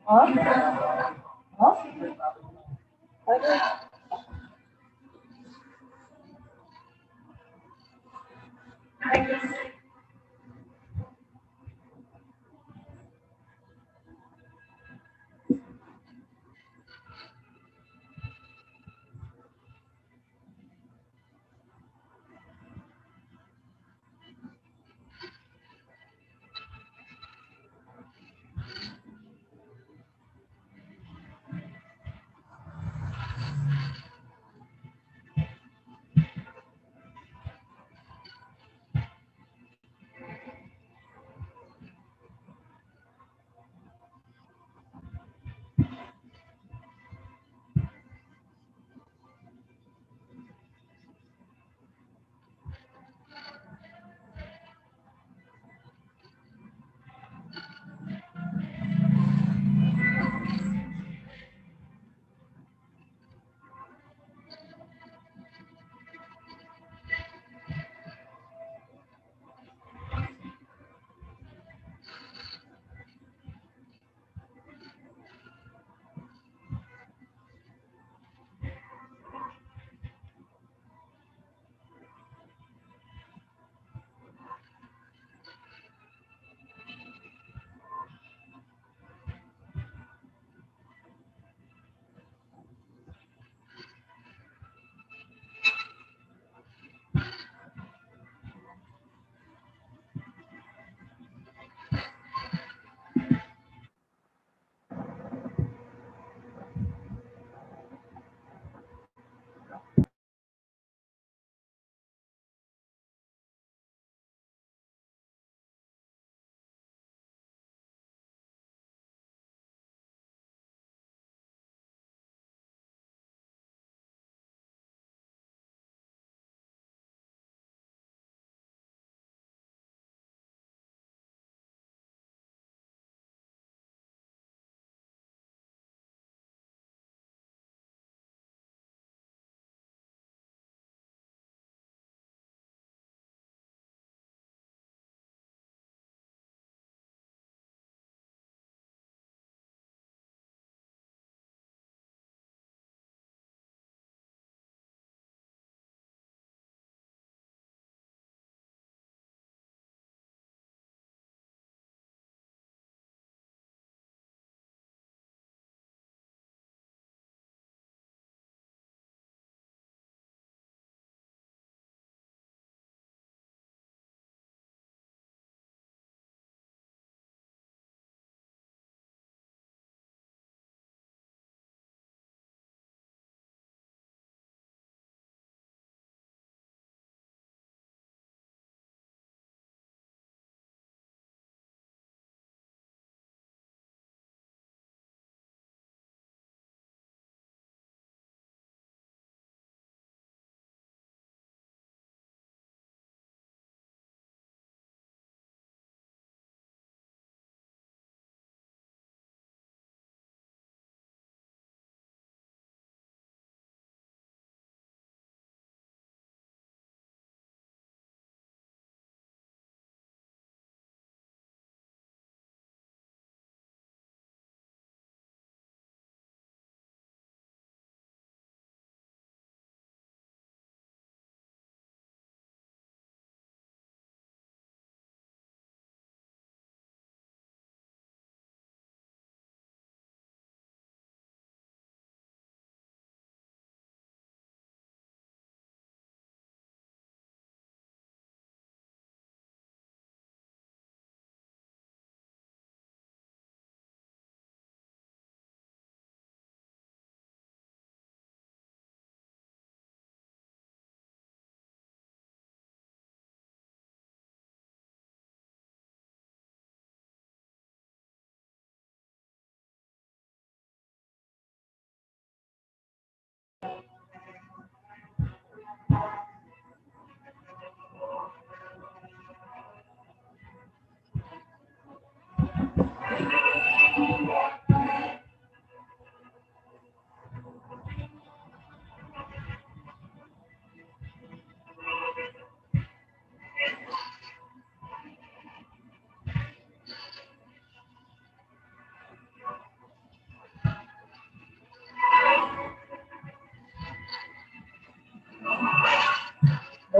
Ó. Ó. Olha.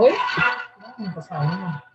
Oi? Não tá saindo.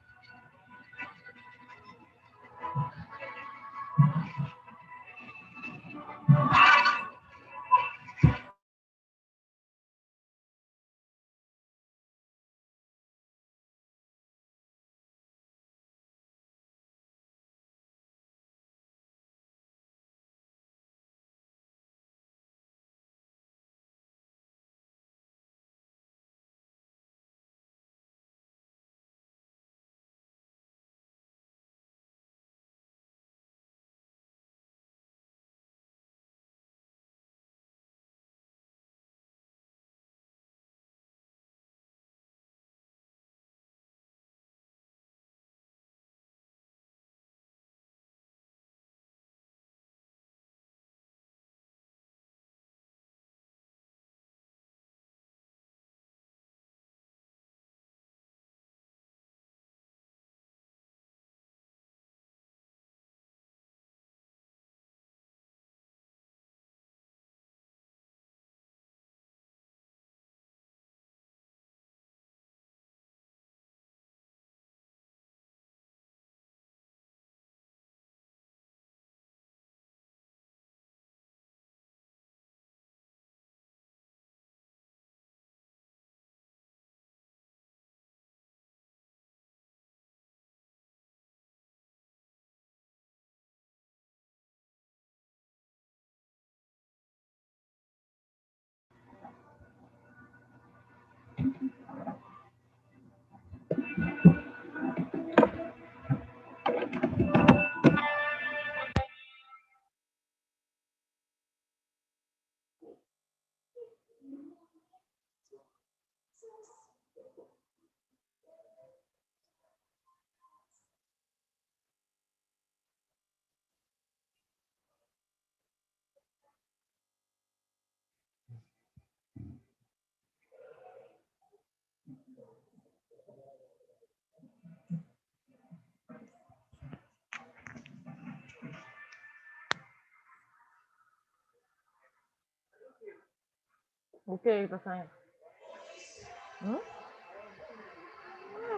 O que tá saindo?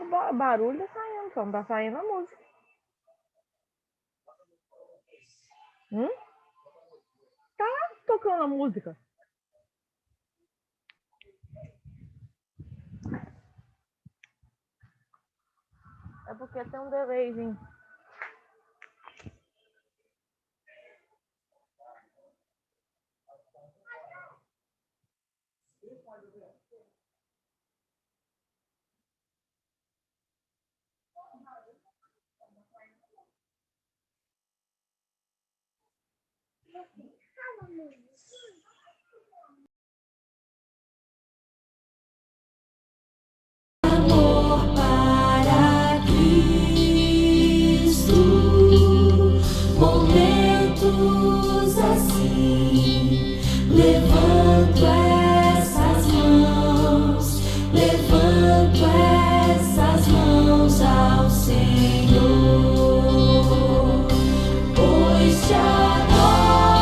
O barulho tá saindo, só não tá saindo a música. Tá tocando a música. É porque tem um delayzinho. Amor para Cristo, momentos assim, levanto essas mãos ao Senhor, pois te adoro.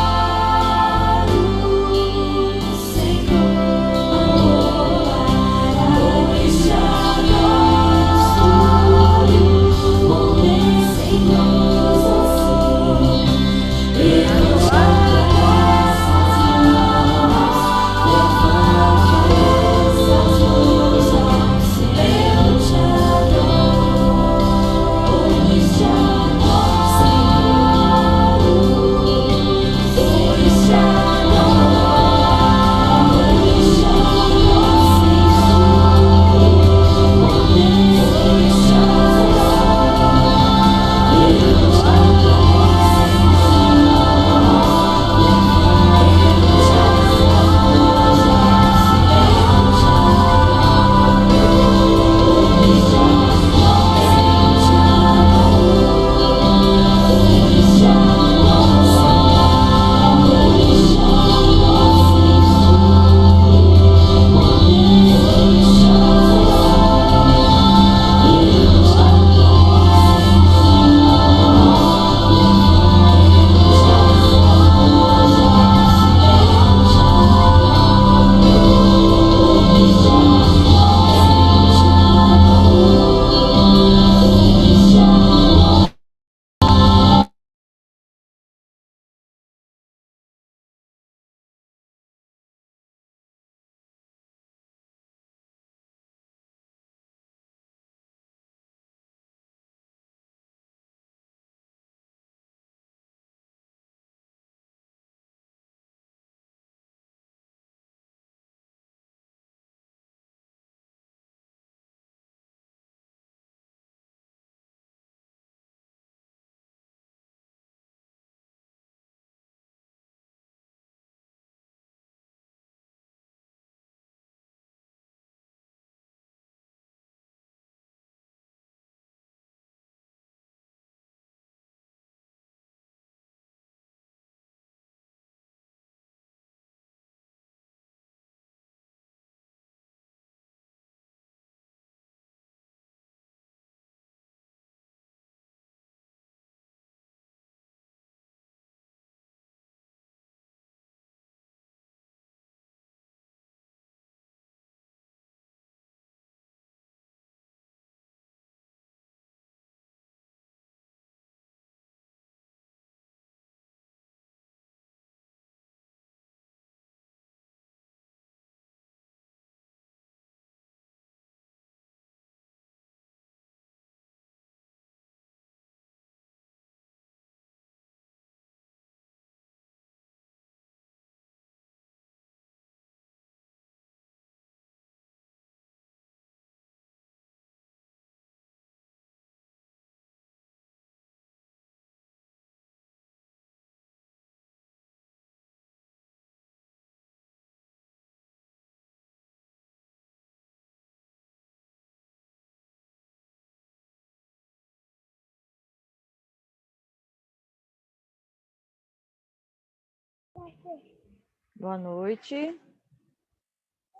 Boa noite.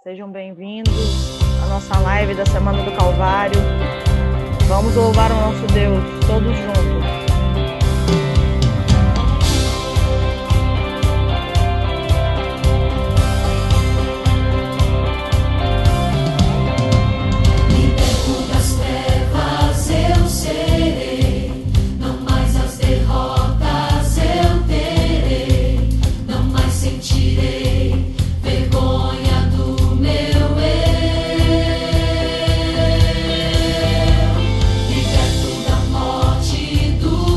Sejam bem-vindos à nossa live da Semana do Calvário. Vamos louvar o nosso Deus, todos juntos. Liberto das trevas eu serei, não mais as derrotas eu terei, não mais sentirei vergonha do meu eu. Liberto da morte e do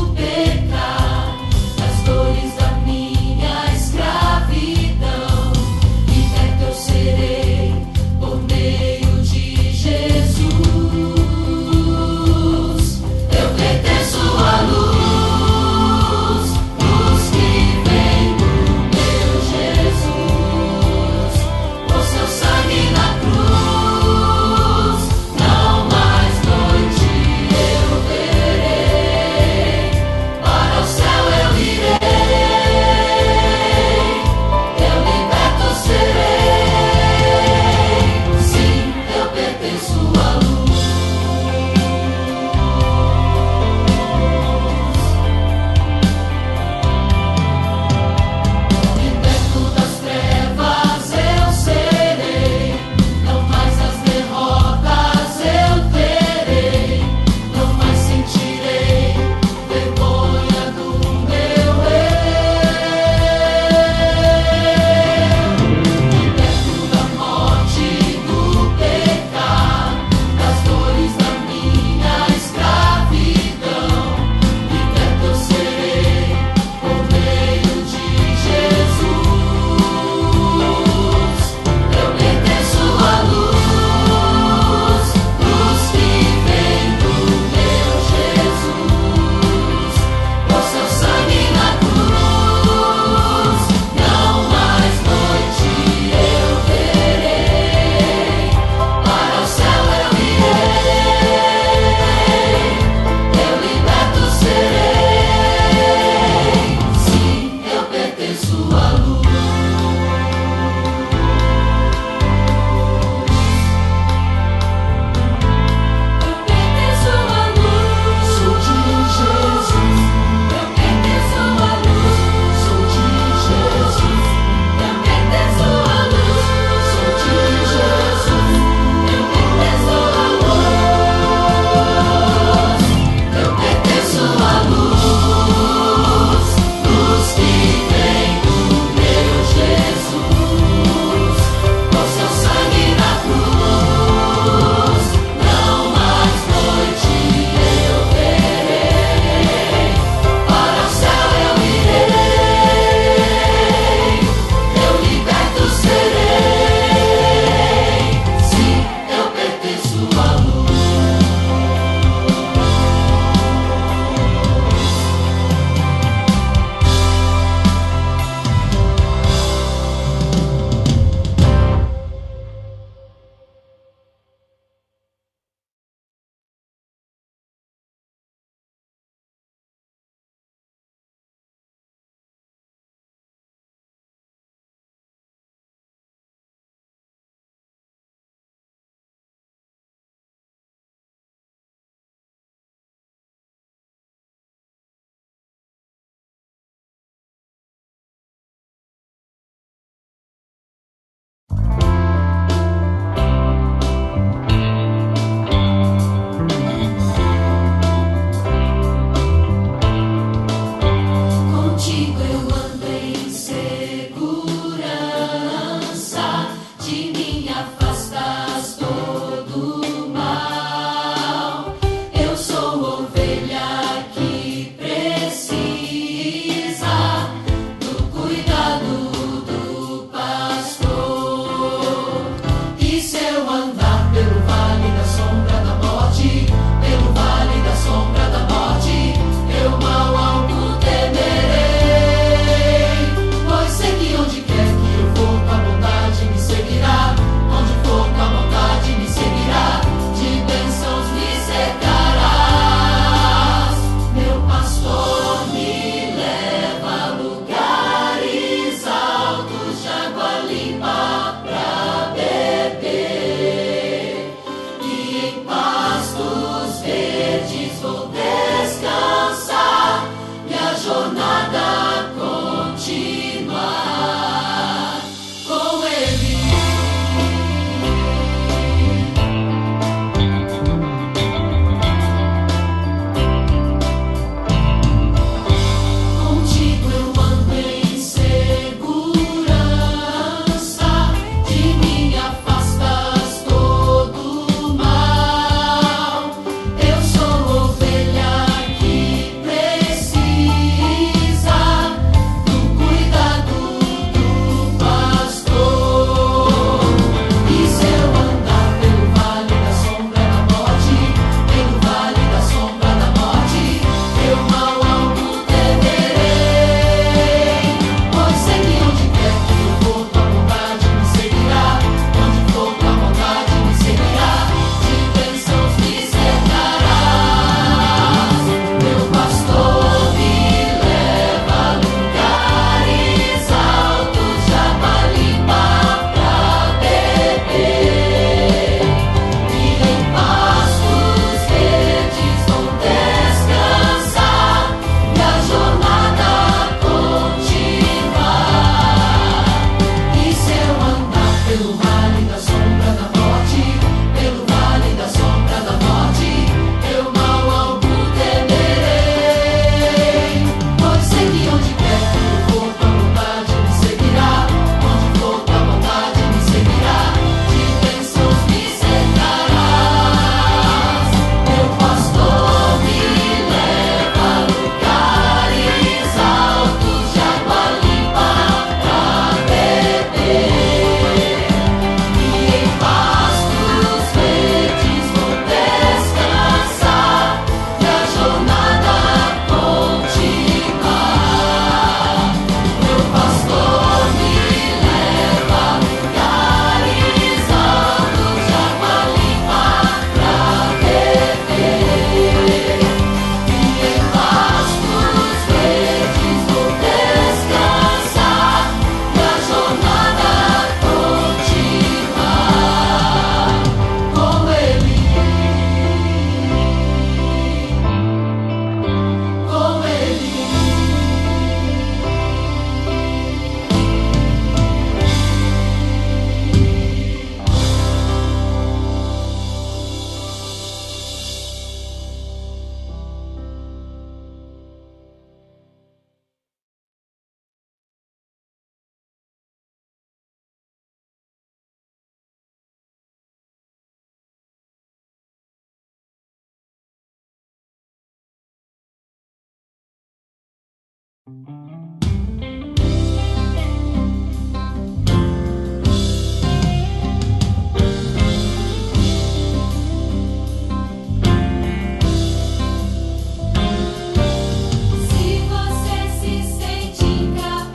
Se você se sente incapaz,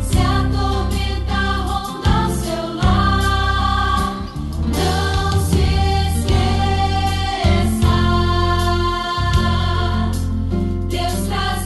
se a tormenta ronda ao seu lar, não se esqueça, Deus traz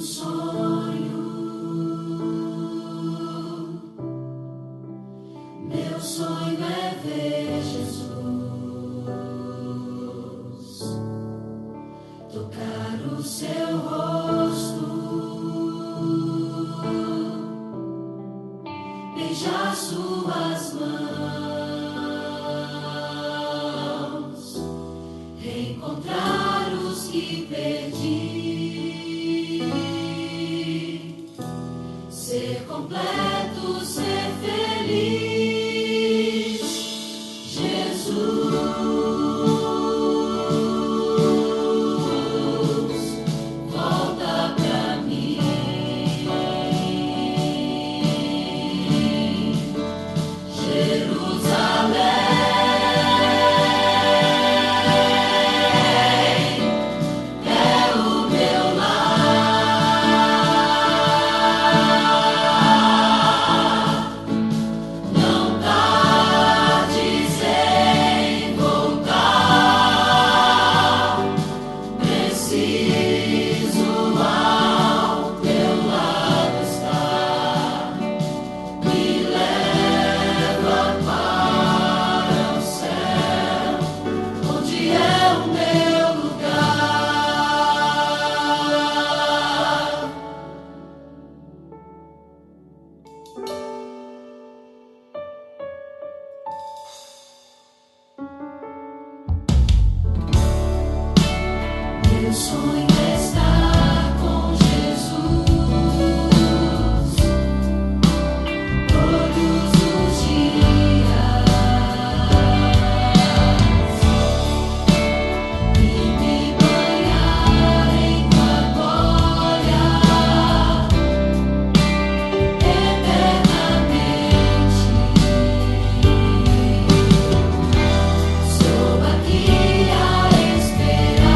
Meu sonho é ver Jesus, tocar o seu rosto, beijar suas mãos, reencontrar os que perdi, ser completo, ser feliz. Volta pra mim, Jerusalém é o meu lar. Não tardes em voltar, preciso ao teu lado estar. Me leva para o céu, onde é o meu lugar. Meu sonho é estar com Jesus todos os dias e me banhar em tua glória eternamente. Estou aqui a esperar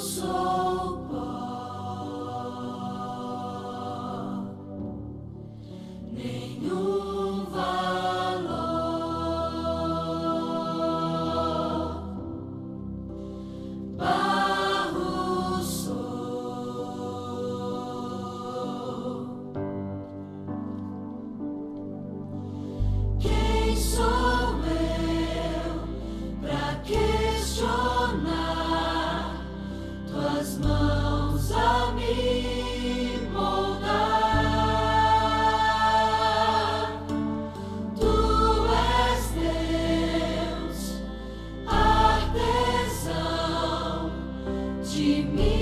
sou pó, nenhum valor. Barro sou, quem sou eu pra questionar tuas mãos a me moldar? Tu és Deus, artesão de mim.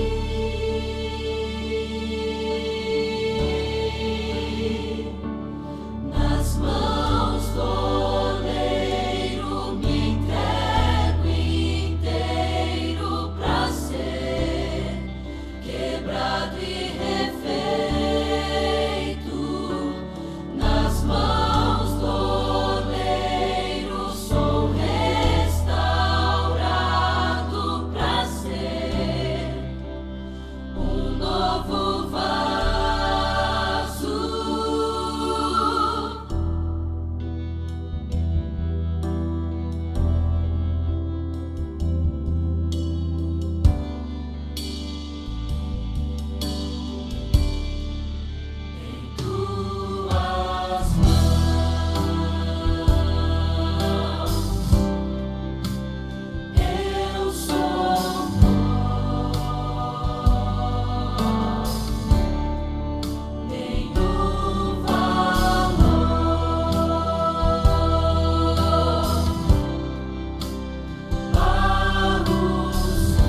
Nas mãos do oleiro me entrego inteiro pra ser quebrado e refeito. Nas mãos do oleiro sou restaurado pra ser um novo vaso. Em tuas mãos eu sou pó, nenhum valor. Barro sou,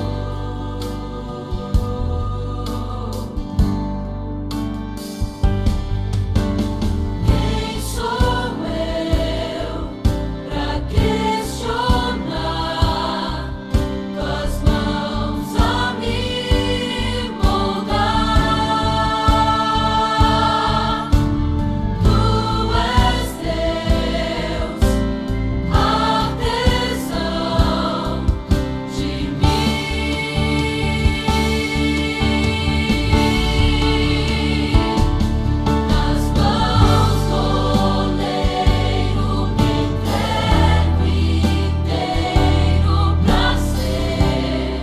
quem sou eu pra questionar tuas mãos a me moldar? Tu és Deus, artesão de mim. Nas mãos do oleiro me entrego inteiro pra ser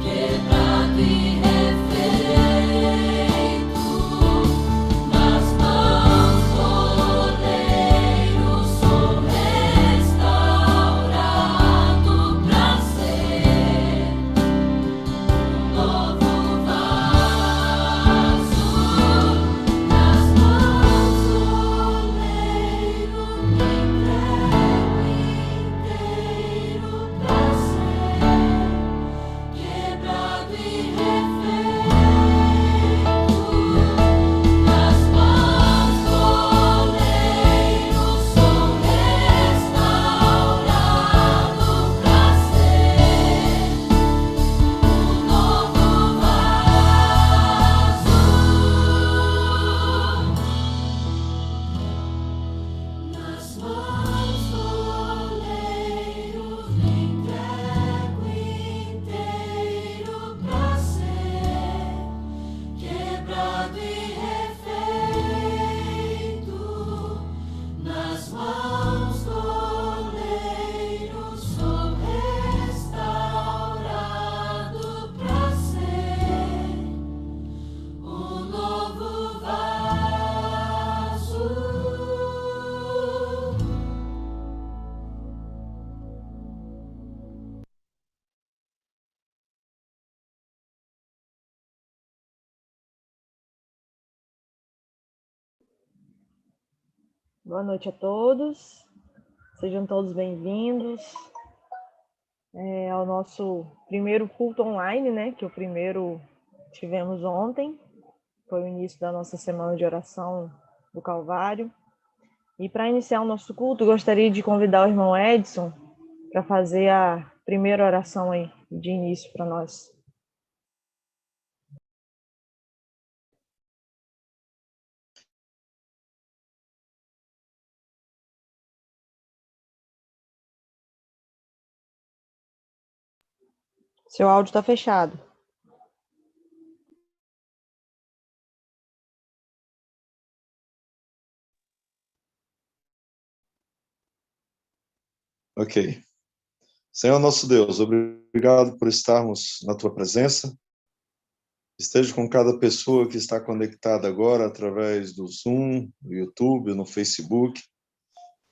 quebrado e refeito. Nas mãos do oleiro sou restaurado pra ser um novo vaso. Nas mãos do oleiro me entrego inteiro pra ser quebrado e refeito. Nas mãos do oleiro sou restaurado pra ser um novo vaso. Nas mãos do oleiro me entrego inteiro pra ser quebrado e refeito. Nas mãos do oleiro sou restaurado pra ser um novo vaso. Boa noite a todos. Sejam todos bem-vindos ao nosso primeiro culto online, né? Que o primeiro tivemos ontem. Foi o início da nossa semana de oração do Calvário. E para iniciar o nosso culto, gostaria de convidar o irmão Edson para fazer a primeira oração aí de início para nós. Seu áudio está fechado. Ok. Senhor nosso Deus, obrigado por estarmos na tua presença. Esteja com cada pessoa que está conectada agora através do Zoom, do YouTube, no Facebook.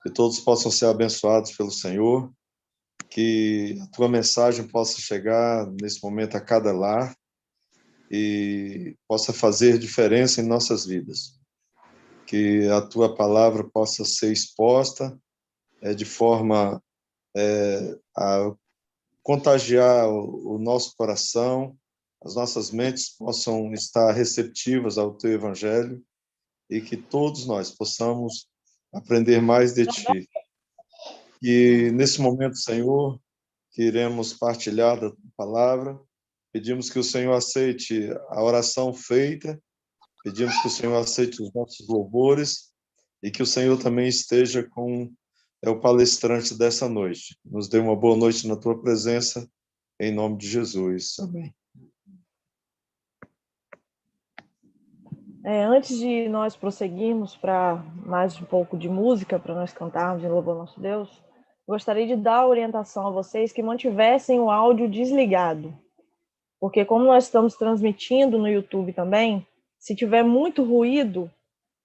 Que todos possam ser abençoados pelo Senhor. Que a tua mensagem possa chegar nesse momento a cada lar e possa fazer diferença em nossas vidas. Que a tua palavra possa ser exposta de forma a contagiar o nosso coração, as nossas mentes possam estar receptivas ao teu evangelho e que todos nós possamos aprender mais de ti. E nesse momento, Senhor, que iremos partilhar da tua palavra, pedimos que o Senhor aceite a oração feita, pedimos que o Senhor aceite os nossos louvores e que o Senhor também esteja com o palestrante dessa noite. Nos dê uma boa noite na tua presença, em nome de Jesus. Amém. Antes de nós prosseguirmos para mais um pouco de música, para nós cantarmos em louvor ao nosso Deus, gostaria de dar a orientação a vocês que mantivessem o áudio desligado. Porque como nós estamos transmitindo no YouTube também, se tiver muito ruído,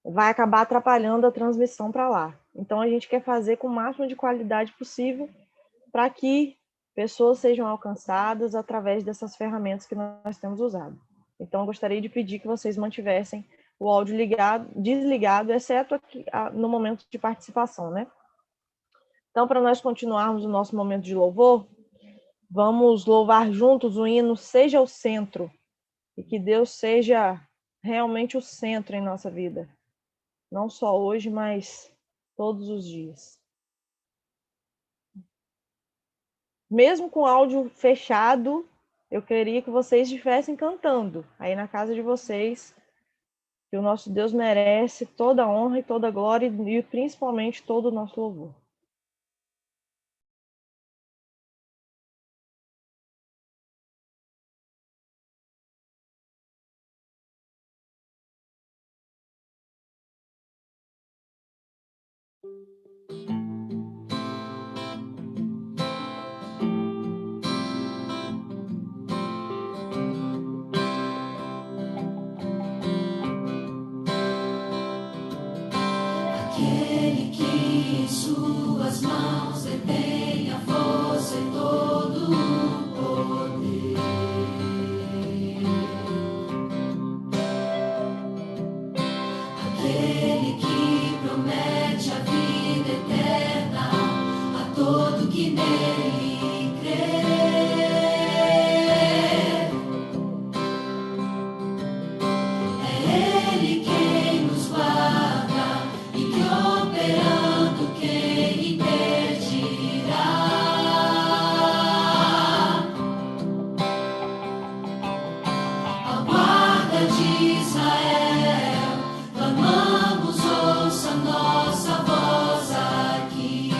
vai acabar atrapalhando a transmissão para lá. Então, a gente quer fazer com o máximo de qualidade possível para que pessoas sejam alcançadas através dessas ferramentas que nós temos usado. Então, eu gostaria de pedir que vocês mantivessem o áudio desligado, exceto aqui, no momento de participação, né? Então, para nós continuarmos o nosso momento de louvor, vamos louvar juntos o hino Seja o Centro, e que Deus seja realmente o centro em nossa vida. Não só hoje, mas todos os dias. Mesmo com o áudio fechado, eu queria que vocês estivessem cantando aí na casa de vocês, que o nosso Deus merece toda a honra e toda a glória e principalmente todo o nosso louvor. Aquele que em suas mãos detém a força e todo o poder. Aquele que promete a vida eterna a todo que nele crê. É Ele quem nos guarda e que operando quem impedirá. A guarda de Israel, clamamos, ouça nossa voz aqui.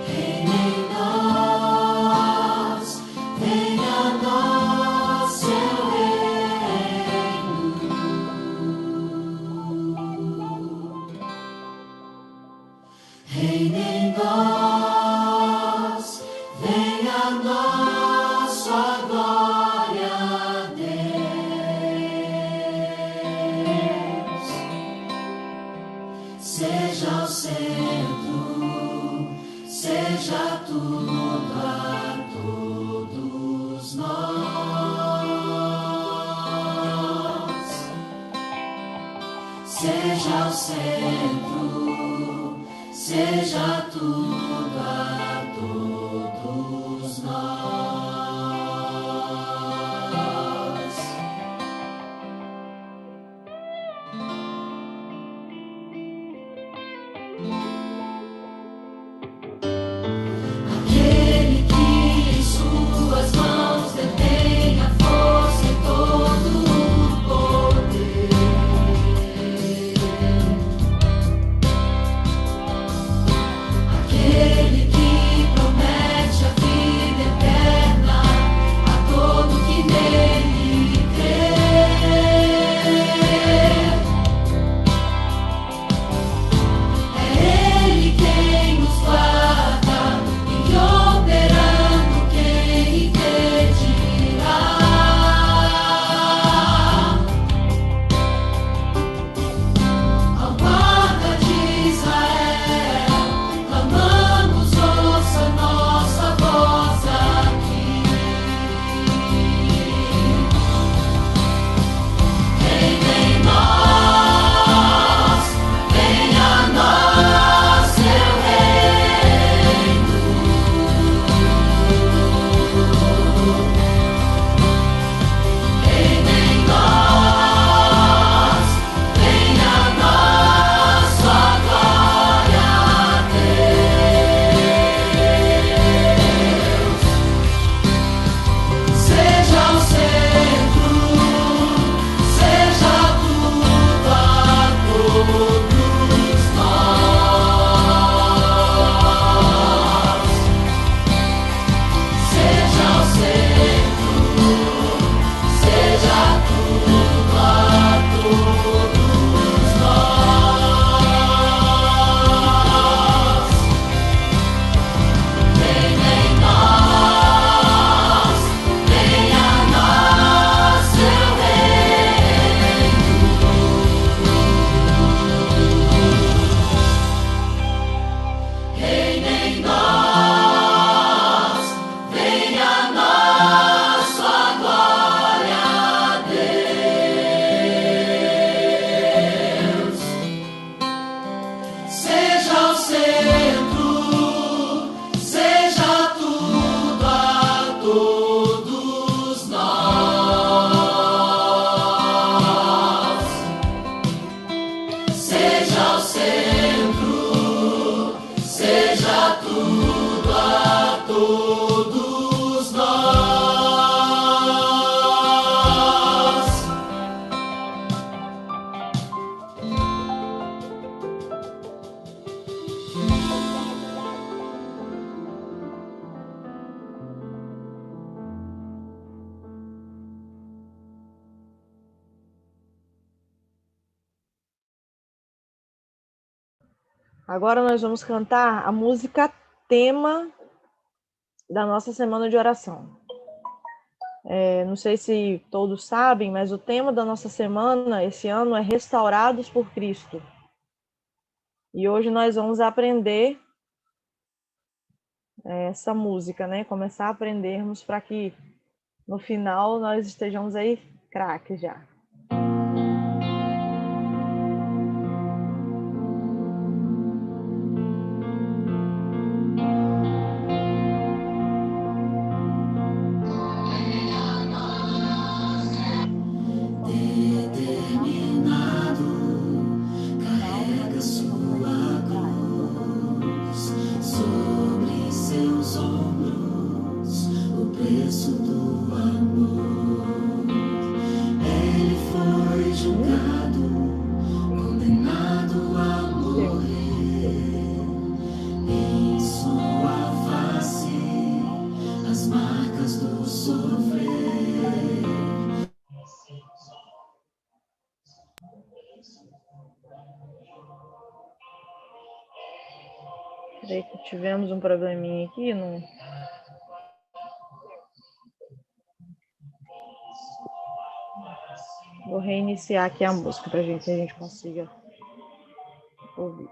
Reina em nós, venha a nós seu reino. Reina em nós, venha a nós sua glória, Deus. Seja o centro, seja tudo a todos nós. Seja o centro, seja tudo a todos nós. Aquele que em suas mãos detém a força e todo o poder. Aquele que Agora nós vamos cantar a música tema da nossa semana de oração. Não sei se todos sabem, mas o tema da nossa semana esse ano é Restaurados por Cristo. E hoje nós vamos aprender essa música, né? Começar a aprendermos para que no final nós estejamos aí craques já. Peraí que tivemos um probleminha aqui, não... Vou reiniciar aqui a música para a gente consiga ouvir.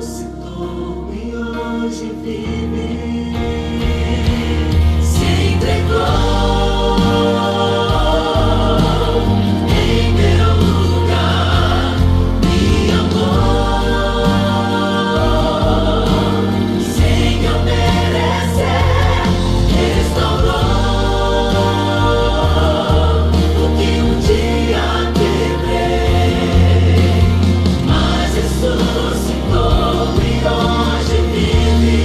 ressuscitou e hoje vive. Se entregou em meu lugar, me amou sem eu merecer, restaurou o que um dia quebrei, mas ressuscitou e hoje vive.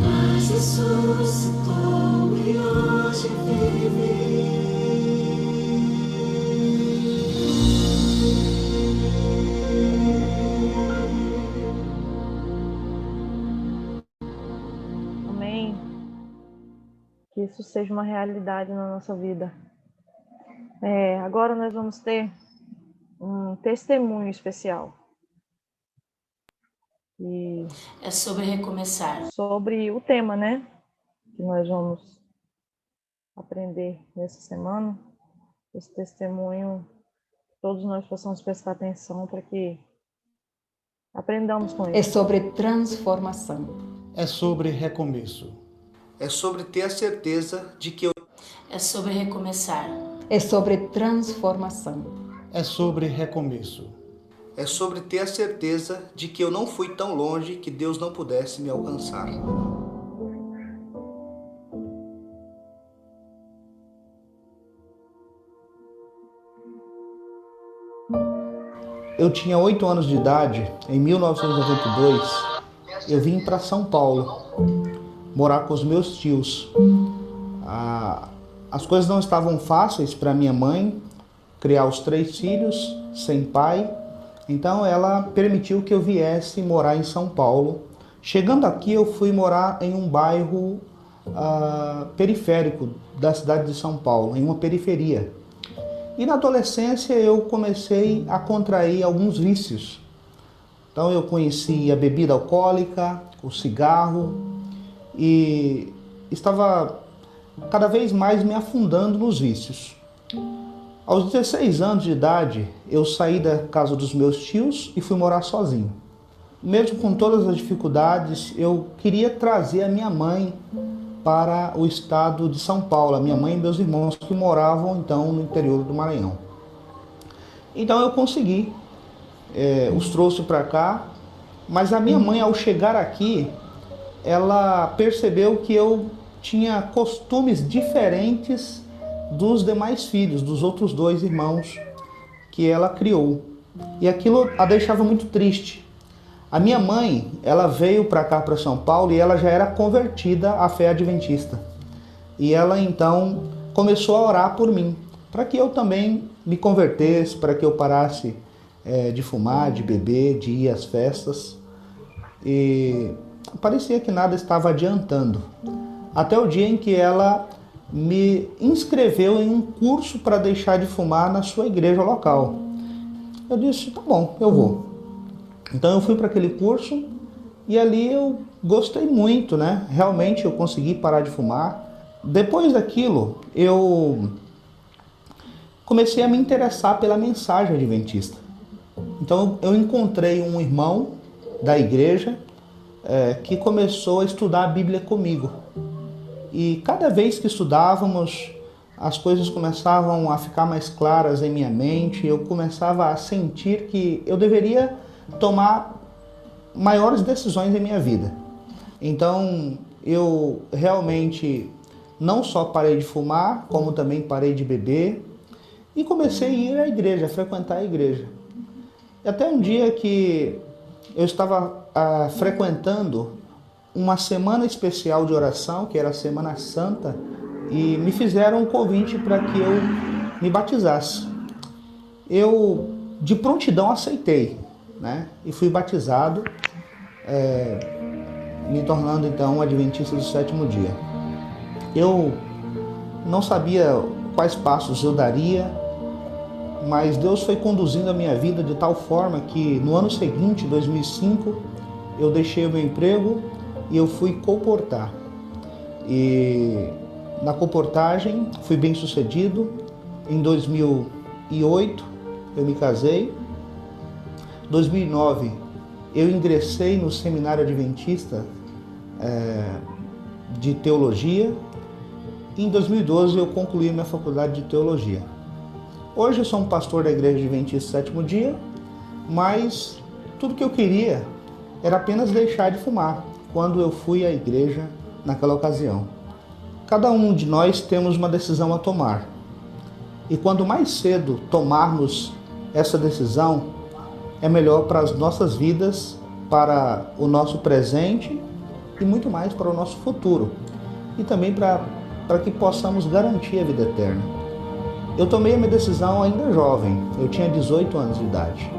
Mas ressuscitou e hoje vive. Amém. Que isso seja uma realidade na nossa vida. Agora nós vamos ter um testemunho especial. E É sobre recomeçar. sobre o tema, né? Que nós vamos aprender nessa semana. Esse testemunho, todos nós possamos prestar atenção para que aprendamos com ele. É sobre transformação. É sobre recomeço. É sobre ter a certeza de que eu É sobre recomeçar. É sobre transformação. É sobre recomeço. é sobre ter a certeza de que eu não fui tão longe que Deus não pudesse me alcançar. Eu tinha 8 anos de idade, em 1992, eu vim para São Paulo, morar com os meus tios. As coisas não estavam fáceis para minha mãe, criar os 3 filhos, sem pai. Então ela permitiu que eu viesse morar em São Paulo. Chegando aqui, eu fui morar em um bairro periférico da cidade de São Paulo, em uma periferia. E na adolescência eu comecei a contrair alguns vícios. Então eu conheci a bebida alcoólica, o cigarro, e estava cada vez mais me afundando nos vícios. Aos 16 anos de idade, eu saí da casa dos meus tios e fui morar sozinho. Mesmo com todas as dificuldades, eu queria trazer a minha mãe para o estado de São Paulo, a minha mãe e meus irmãos que moravam então no interior do Maranhão. Então eu consegui, os trouxe para cá, mas a minha mãe, ao chegar aqui, ela percebeu que eu tinha costumes diferentes dos demais filhos, dos outros 2 irmãos que ela criou. E aquilo a deixava muito triste. A minha mãe, ela veio para cá, para São Paulo, e ela já era convertida à fé adventista. E ela então começou a orar por mim, para que eu também me convertesse, para que eu parasse de fumar, de beber, de ir às festas. E parecia que nada estava adiantando. Até o dia em que ela me inscreveu em um curso para deixar de fumar na sua igreja local. Eu disse, tá bom, eu vou. Então eu fui para aquele curso e ali eu gostei muito, né? Realmente eu consegui parar de fumar. Depois daquilo, eu comecei a me interessar pela mensagem adventista. Então eu encontrei um irmão da igreja que começou a estudar a Bíblia comigo. E cada vez que estudávamos, as coisas começavam a ficar mais claras em minha mente. Eu começava a sentir que eu deveria tomar maiores decisões em minha vida. Então eu realmente não só parei de fumar, como também parei de beber e comecei a ir à igreja, a frequentar a igreja. E até um dia que eu estava frequentando uma semana especial de oração, que era a Semana Santa, e me fizeram um convite para que eu me batizasse. Eu de prontidão aceitei, né? E fui batizado, me tornando então um adventista do 7º dia. Eu não sabia quais passos eu daria, mas Deus foi conduzindo a minha vida de tal forma que no ano seguinte, 2005, eu deixei o meu emprego e eu fui colportar. E na colportagem fui bem sucedido. Em 2008 eu me casei. 2009, eu ingressei no Seminário Adventista de Teologia. E em 2012, eu concluí minha faculdade de Teologia. Hoje eu sou um pastor da Igreja Adventista Sétimo Dia, mas tudo que eu queria era apenas deixar de fumar quando eu fui à igreja naquela ocasião. Cada um de nós temos uma decisão a tomar. E quanto mais cedo tomarmos essa decisão, é melhor para as nossas vidas, para o nosso presente e muito mais para o nosso futuro. E também para que possamos garantir a vida eterna. Eu tomei a minha decisão ainda jovem, eu tinha 18 anos de idade.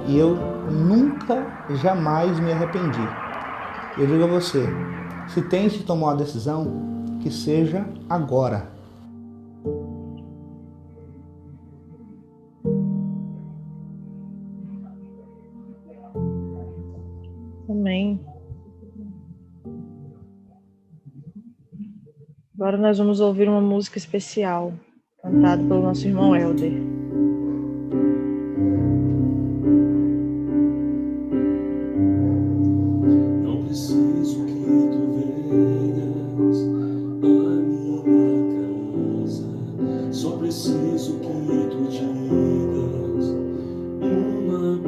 E eu nunca, jamais me arrependi. Eu digo a você, se tens de tomar uma decisão, que seja agora. Amém. Agora nós vamos ouvir uma música especial, cantada pelo nosso irmão Helder. Não preciso que tu venhas à minha casa, só preciso que tu digas uma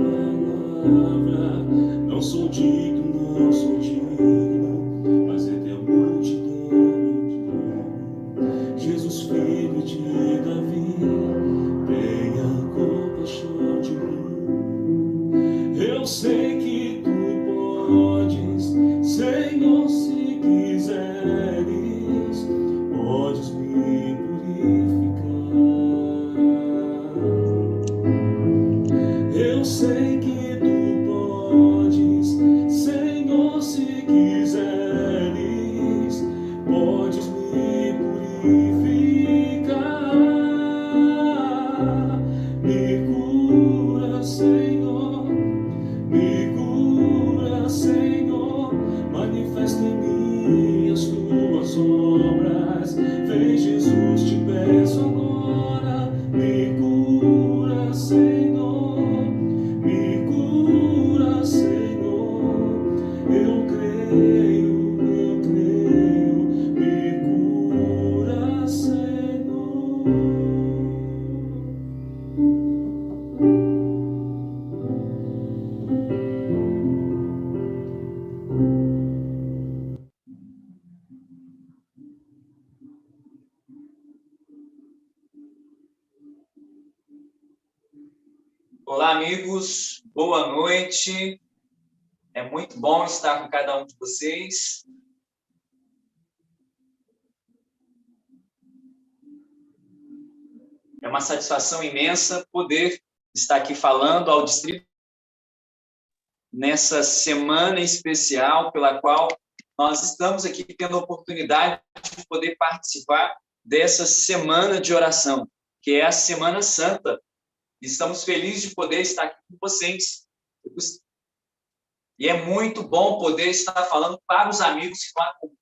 palavra. Não sou digno, não sou digno, mas é teu multidão. Jesus, filho de Davi, tenha compaixão de mim. Eu sei que tu podes, Senhor, se quiseres, podes me purificar. Eu sei que tu podes, Senhor, se quiseres, podes me purificar. Me cura, Senhor, me cura, Senhor, manifesta em mim as tuas obras. Vem, Jesus, te peço agora. Me cura, Senhor, me cura, Senhor. Eu creio, me cura, Senhor. Olá, amigos. Boa noite. É muito bom estar com cada um de vocês. É uma satisfação imensa poder estar aqui falando ao distrito nessa semana especial pela qual nós estamos aqui tendo a oportunidade de poder participar dessa semana de oração, que é a Semana Santa. Estamos felizes de poder estar aqui com vocês. E é muito bom poder estar falando para os amigos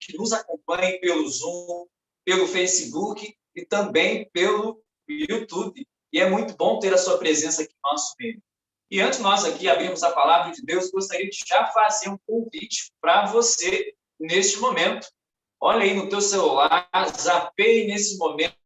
que nos acompanham pelo Zoom, pelo Facebook e também pelo YouTube. E é muito bom ter a sua presença aqui no nosso meio. E antes de nós aqui abrirmos a palavra de Deus, gostaria de já fazer um convite para você neste momento. Olha aí no teu celular, zapeie nesse momento,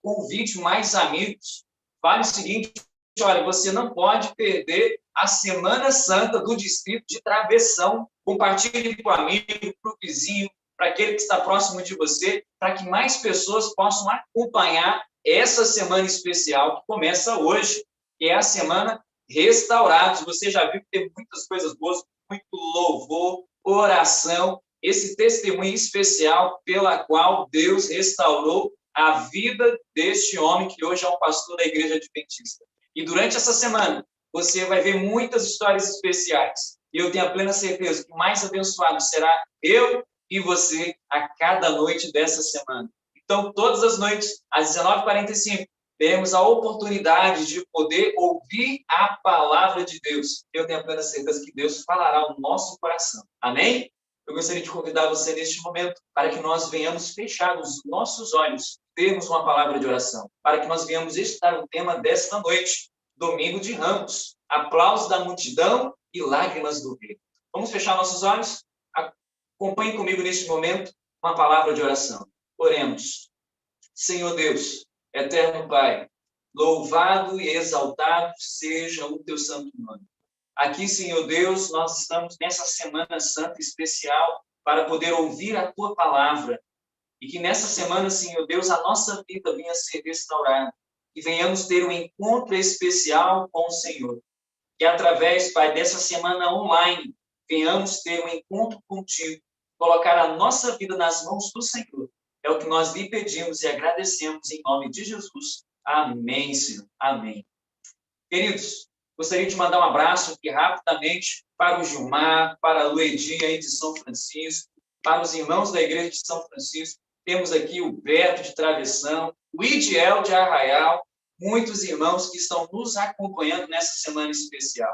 convide mais amigos. Fale o seguinte: olha, você não pode perder a Semana Santa do Distrito de Travessão. Compartilhe com o amigo, para o vizinho, para aquele que está próximo de você, para que mais pessoas possam acompanhar essa semana especial que começa hoje, que é a Semana Restaurados. Você já viu que tem muitas coisas boas, muito louvor, oração, esse testemunho especial pela qual Deus restaurou a vida deste homem que hoje é um pastor da Igreja Adventista. E durante essa semana, você vai ver muitas histórias especiais. E eu tenho a plena certeza que o mais abençoado será eu e você a cada noite dessa semana. Então, todas as noites, às 19h45, temos a oportunidade de poder ouvir a palavra de Deus. Eu tenho a plena certeza que Deus falará ao nosso coração. Amém? Eu gostaria de convidar você neste momento para que nós venhamos fechar os nossos olhos, termos uma palavra de oração, para que nós venhamos estudar o tema desta noite, Domingo de Ramos, aplausos da multidão e lágrimas do rei. Vamos fechar nossos olhos? Acompanhe comigo neste momento uma palavra de oração. Oremos. Senhor Deus, eterno Pai, louvado e exaltado seja o teu santo nome. Aqui, Senhor Deus, nós estamos nessa Semana Santa especial para poder ouvir a tua palavra. E que nessa semana, Senhor Deus, a nossa vida venha a ser restaurada. E venhamos ter um encontro especial com o Senhor. Que através, Pai, dessa semana online, venhamos ter um encontro contigo, colocar a nossa vida nas mãos do Senhor. É o que nós lhe pedimos e agradecemos em nome de Jesus. Amém, Senhor. Amém. Queridos, gostaria de mandar um abraço aqui rapidamente para o Gilmar, para a Luedi aí de São Francisco, para os irmãos da Igreja de São Francisco. Temos aqui o Beto de Travessão, o Idiel de Arraial, muitos irmãos que estão nos acompanhando nessa semana especial.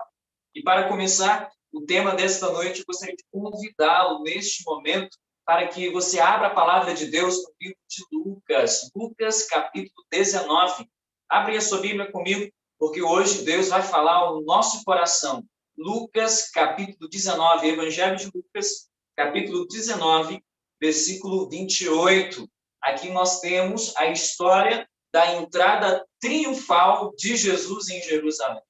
E para começar, o tema desta noite, eu gostaria de convidá-lo neste momento para que você abra a palavra de Deus no livro de Lucas, Lucas capítulo 19. Abre a sua Bíblia comigo, porque hoje Deus vai falar ao nosso coração. Lucas capítulo 19, Evangelho de Lucas, capítulo 19, versículo 28. Aqui nós temos a história da entrada triunfal de Jesus em Jerusalém.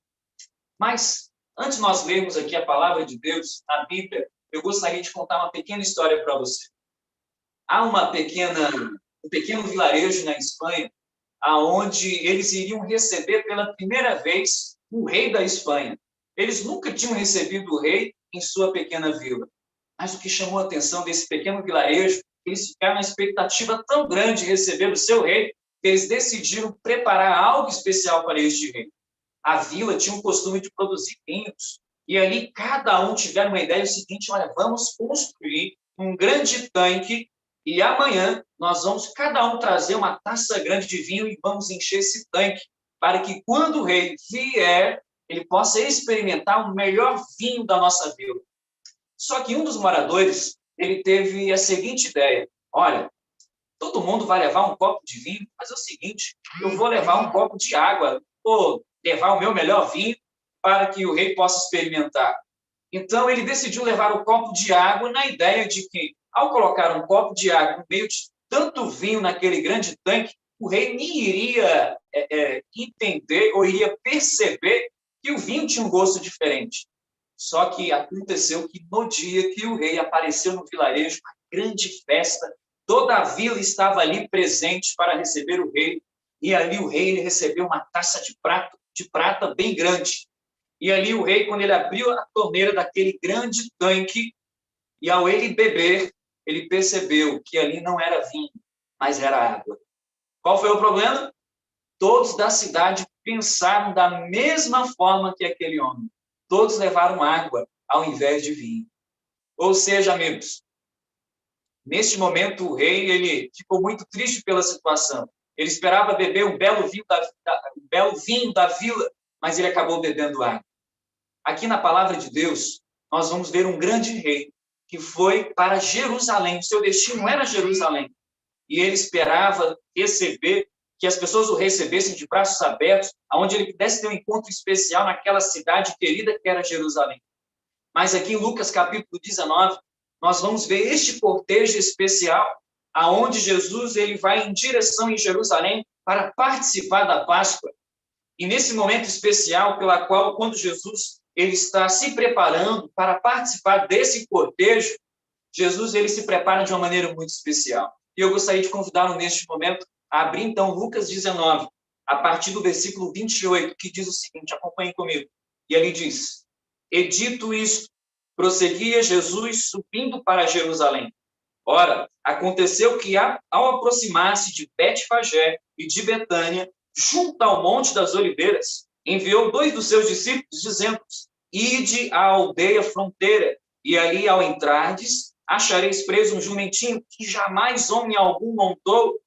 Mas, antes de nós lermos aqui a palavra de Deus, a Bíblia, eu gostaria de contar uma pequena história para você. Há um pequeno vilarejo na Espanha, onde eles iriam receber pela primeira vez o rei da Espanha. Eles nunca tinham recebido o rei em sua pequena vila. Mas o que chamou a atenção desse pequeno vilarejo, eles ficaram na expectativa tão grande de receber o seu rei, que eles decidiram preparar algo especial para este rei. A vila tinha o costume de produzir vinhos, e ali cada um tiver uma ideia seguinte: olha, vamos construir um grande tanque, e amanhã nós vamos cada um trazer uma taça grande de vinho e vamos encher esse tanque, para que quando o rei vier, ele possa experimentar o melhor vinho da nossa vila. Só que um dos moradores, ele teve a seguinte ideia: olha, todo mundo vai levar um copo de vinho, mas é o seguinte, eu vou levar um copo de água, vou levar o meu melhor vinho para que o rei possa experimentar. Então, ele decidiu levar o copo de água na ideia de que, ao colocar um copo de água no meio de tanto vinho naquele grande tanque, o rei nem iria entender ou iria perceber que o vinho tinha um gosto diferente. Só que aconteceu que no dia que o rei apareceu no vilarejo, uma grande festa, toda a vila estava ali presente para receber o rei, e ali o rei ele recebeu uma taça de prata bem grande. E ali o rei, quando ele abriu a torneira daquele grande tanque, e ao ele beber, ele percebeu que ali não era vinho, mas era água. Qual foi o problema? Todos da cidade pensaram da mesma forma que aquele homem. Todos levaram água ao invés de vinho. Ou seja, amigos, neste momento o rei ele ficou muito triste pela situação. Ele esperava beber um belo vinho da vila, mas ele acabou bebendo água. Aqui na palavra de Deus, nós vamos ver um grande rei que foi para Jerusalém. O seu destino era Jerusalém. E ele esperava receber, que as pessoas o recebessem de braços abertos, aonde ele pudesse ter um encontro especial naquela cidade querida que era Jerusalém. Mas aqui em Lucas capítulo 19, nós vamos ver este cortejo especial, aonde Jesus ele vai em direção em Jerusalém para participar da Páscoa. E nesse momento especial, pela qual, quando Jesus ele está se preparando para participar desse cortejo, Jesus ele se prepara de uma maneira muito especial. E eu gostaria de convidá-lo neste momento a abrir, então, Lucas 19, a partir do versículo 28, que diz o seguinte, acompanhem comigo. E ali diz: E dito isto, prosseguia Jesus subindo para Jerusalém. Ora, aconteceu que, ao aproximar-se de Betfagé e de Betânia, junto ao Monte das Oliveiras, enviou 2 dos seus discípulos, dizendo: Ide à aldeia fronteira, e ali, ao entrardes, achareis preso um jumentinho que jamais homem algum montou.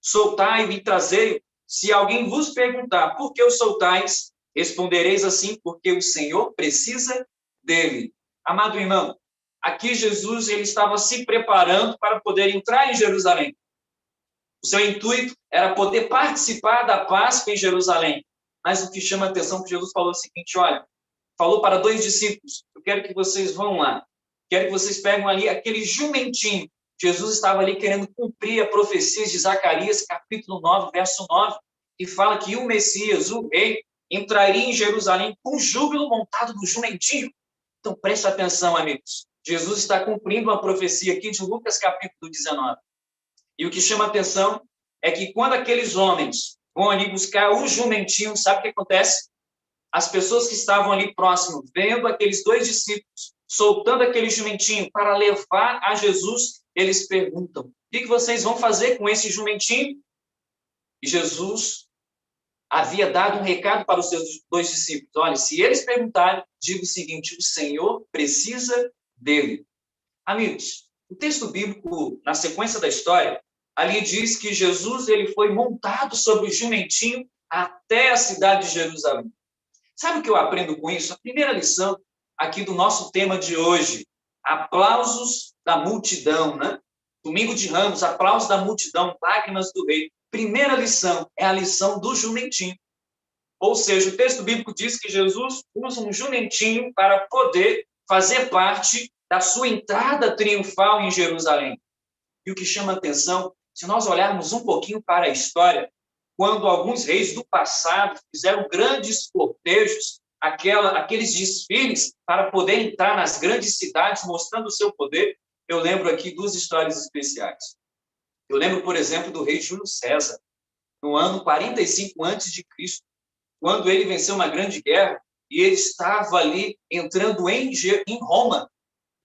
Soltai-o e trazei-o. Se alguém vos perguntar por que o soltais, respondereis assim: porque o Senhor precisa dele. Amado irmão, aqui Jesus ele estava se preparando para poder entrar em Jerusalém. O seu intuito era poder participar da Páscoa em Jerusalém. mas o que chama a atenção é que Jesus falou o seguinte, olha, falou para 2 discípulos, eu quero que vocês vão lá, quero que vocês peguem ali aquele jumentinho. Jesus estava ali querendo cumprir a profecia de Zacarias, capítulo 9, verso 9, que fala que o Messias, o rei, entraria em Jerusalém com júbilo montado no jumentinho. Então, preste atenção, amigos. Jesus está cumprindo uma profecia aqui de Lucas, capítulo 19. E o que chama a atenção é que quando aqueles homens vão ali buscar o jumentinho, sabe o que acontece? As pessoas que estavam ali próximo, vendo aqueles 2 discípulos, soltando aquele jumentinho para levar a Jesus, eles perguntam, o que vocês vão fazer com esse jumentinho? E Jesus havia dado um recado para os seus 2 discípulos. Olha, se eles perguntarem, diga o seguinte, o Senhor precisa dele. Amigos, o texto bíblico, na sequência da história, ali diz que Jesus ele foi montado sobre o jumentinho até a cidade de Jerusalém. Sabe o que eu aprendo com isso? A primeira lição aqui do nosso tema de hoje, aplausos da multidão, né? Domingo de Ramos, aplausos da multidão, lágrimas do rei. Primeira lição é a lição do jumentinho. Ou seja, o texto bíblico diz que Jesus usa um jumentinho para poder fazer parte da sua entrada triunfal em Jerusalém. E o que chama a atenção, se nós olharmos um pouquinho para a história, quando alguns reis do passado fizeram grandes cortejos, aqueles desfiles para poder entrar nas grandes cidades mostrando o seu poder, eu lembro aqui 2 histórias especiais. Eu lembro, por exemplo, do rei Júlio César, no ano 45 a.C., quando ele venceu uma grande guerra e ele estava ali entrando em Roma.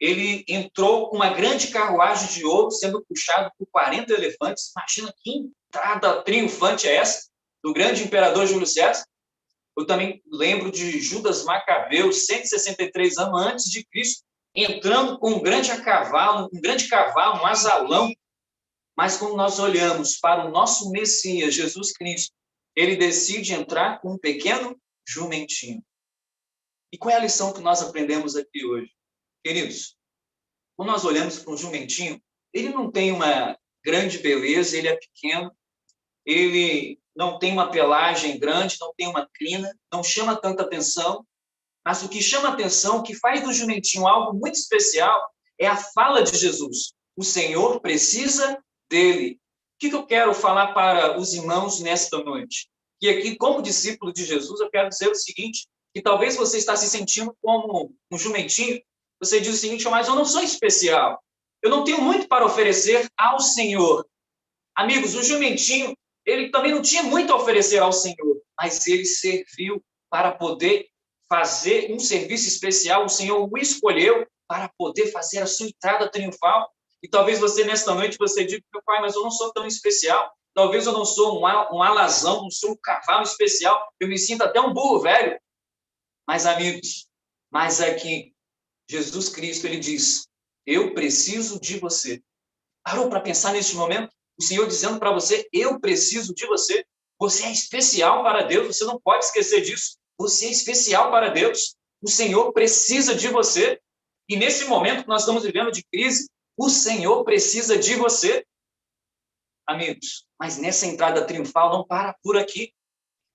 Ele entrou com uma grande carruagem de ouro sendo puxado por 40 elefantes. Imagina que entrada triunfante é essa do grande imperador Júlio César. Eu também lembro de Judas Macabeu, 163 anos antes de Cristo, entrando com um grande cavalo, um asalão. Mas quando nós olhamos para o nosso Messias, Jesus Cristo, ele decide entrar com um pequeno jumentinho. E qual é a lição que nós aprendemos aqui hoje? Queridos, quando nós olhamos para um jumentinho, ele não tem uma grande beleza, ele é pequeno, ele não tem uma pelagem grande, não tem uma crina, não chama tanta atenção, mas o que chama atenção, o que faz do jumentinho algo muito especial, é a fala de Jesus. O Senhor precisa dele. O que eu quero falar para os irmãos nesta noite? E aqui, como discípulo de Jesus, eu quero dizer o seguinte, que talvez você está se sentindo como um jumentinho, você diz o seguinte, mas eu não sou especial, eu não tenho muito para oferecer ao Senhor. Amigos, o jumentinho, ele também não tinha muito a oferecer ao Senhor, mas ele serviu para poder fazer um serviço especial, o Senhor o escolheu para poder fazer a sua entrada triunfal. E talvez você, nesta noite, você diga, meu pai, mas eu não sou tão especial, talvez eu não sou um alazão, não sou um cavalo especial, eu me sinto até um burro velho. Mas, amigos, mas aqui, Jesus Cristo, ele diz, eu preciso de você. Parou para pensar neste momento? O Senhor dizendo para você, eu preciso de você. Você é especial para Deus, você não pode esquecer disso. Você é especial para Deus. O Senhor precisa de você. E nesse momento que nós estamos vivendo de crise, o Senhor precisa de você. Amigos, mas nessa entrada triunfal não para por aqui.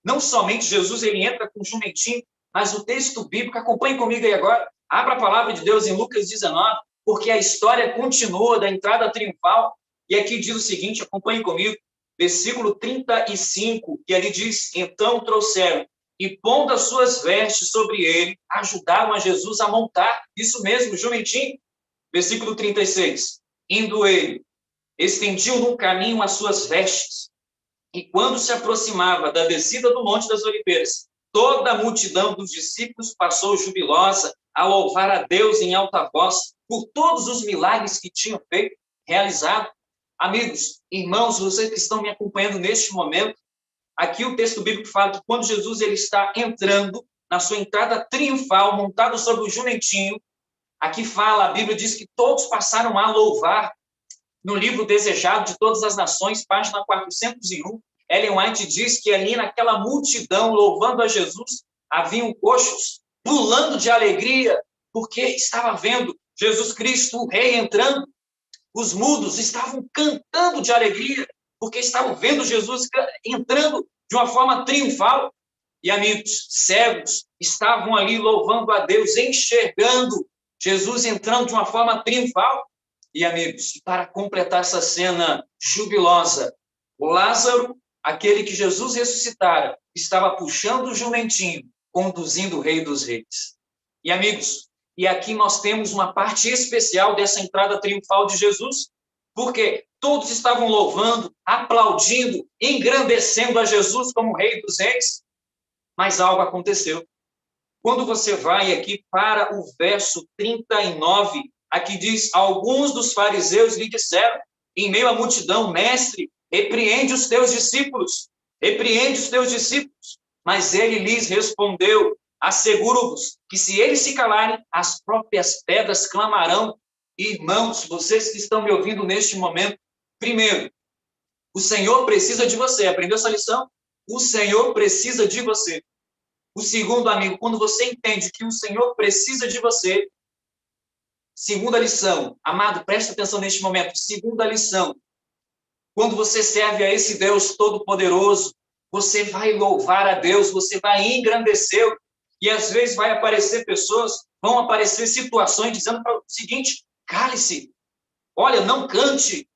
Não somente Jesus ele entra com um jumentinho, mas o texto bíblico, acompanhe comigo aí agora, abra a palavra de Deus em Lucas 19, porque a história continua da entrada triunfal, e aqui diz o seguinte, acompanhe comigo, versículo 35, que ali diz, então trouxeram, e pondo as suas vestes sobre ele, ajudaram a Jesus a montar, isso mesmo, jumentinho. Versículo 36, indo ele, estendiu no caminho as suas vestes, e quando se aproximava da descida do Monte das Oliveiras, toda a multidão dos discípulos passou jubilosa a louvar a Deus em alta voz por todos os milagres que tinham feito, realizado. Amigos, irmãos, vocês que estão me acompanhando neste momento, aqui o texto bíblico fala que quando Jesus ele está entrando na sua entrada triunfal, montado sobre o jumentinho, aqui fala, a Bíblia diz que todos passaram a louvar. No livro Desejado de Todas as Nações, página 401, Ellen White diz que ali naquela multidão louvando a Jesus, haviam coxos pulando de alegria, porque estava vendo Jesus Cristo, o Rei, entrando. Os mudos estavam cantando de alegria, porque estavam vendo Jesus entrando de uma forma triunfal. E amigos, cegos estavam ali louvando a Deus, enxergando Jesus entrando de uma forma triunfal. E amigos, para completar essa cena jubilosa, Lázaro, aquele que Jesus ressuscitara, estava puxando o jumentinho, conduzindo o Rei dos Reis. E amigos, e aqui nós temos uma parte especial dessa entrada triunfal de Jesus, porque todos estavam louvando, aplaudindo, engrandecendo a Jesus como Rei dos Reis, mas algo aconteceu. Quando você vai aqui para o verso 39, aqui diz: alguns dos fariseus lhe disseram, em meio à multidão, mestre, repreende os teus discípulos, repreende os teus discípulos. Mas ele lhes respondeu: asseguro-vos que se eles se calarem, as próprias pedras clamarão. Irmãos, vocês que estão me ouvindo neste momento, primeiro, o Senhor precisa de você. Aprendeu essa lição? O Senhor precisa de você. O segundo, amigo, quando você entende que o Senhor precisa de você, segunda lição, amado, presta atenção neste momento, segunda lição, quando você serve a esse Deus Todo-Poderoso, você vai louvar a Deus, você vai engrandecer, e às vezes vai aparecer pessoas, vão aparecer situações dizendo para o seguinte: cale-se, olha, não cante,